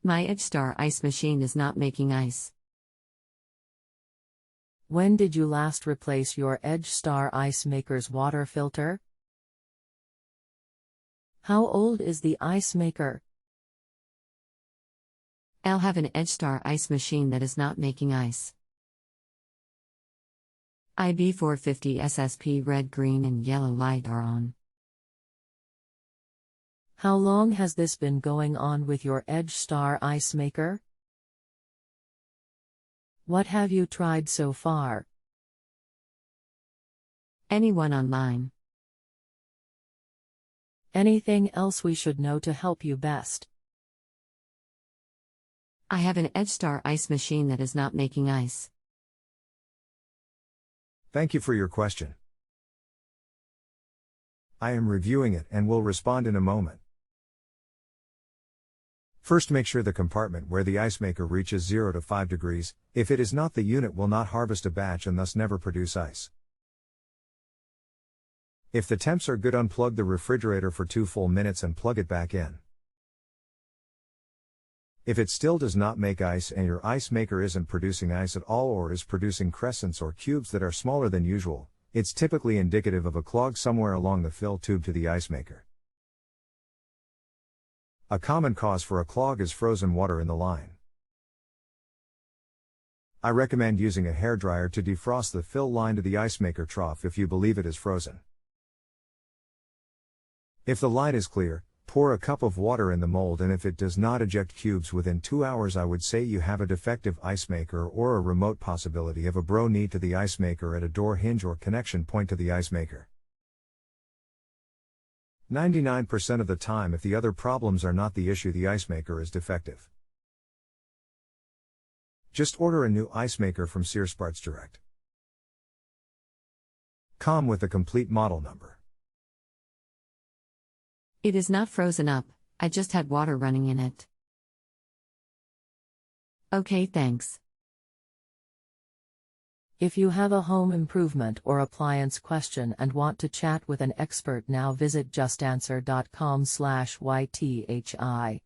My EdgeStar ice machine is not making ice. When did you last replace your EdgeStar ice maker's water filter? How old is the ice maker? I'll have an EdgeStar ice machine that is not making ice. IB450 SSP red, green and yellow light are on. How long has this been going on with your EdgeStar ice maker? What have you tried so far? Anyone online? Anything else we should know to help you best? I have an EdgeStar ice machine that is not making ice. Thank you for your question. I am reviewing it and will respond in a moment. First, make sure the compartment where the ice maker reaches 0 to 5 degrees. If it is not, the unit will not harvest a batch and thus never produce ice. If the temps are good, unplug the refrigerator for 2 full minutes and plug it back in. If it still does not make ice and your ice maker isn't producing ice at all or is producing crescents or cubes that are smaller than usual, it's typically indicative of a clog somewhere along the fill tube to the ice maker. A common cause for a clog is frozen water in the line. I recommend using a hairdryer to defrost the fill line to the ice maker trough if you believe it is frozen. If the line is clear, pour a cup of water in the mold, and if it does not eject cubes within 2 hours, I would say you have a defective ice maker or a remote possibility of a bro knee to the ice maker at a door hinge or connection point to the ice maker. 99% of the time, if the other problems are not the issue, the ice maker is defective. Just order a new ice maker from SEARSPARTSDIRECT. Com with the complete model number. It is not frozen up, I just had water running in it. Okay, thanks. If you have a home improvement or appliance question and want to chat with an expert now, visit JustAnswer.com/YTHI.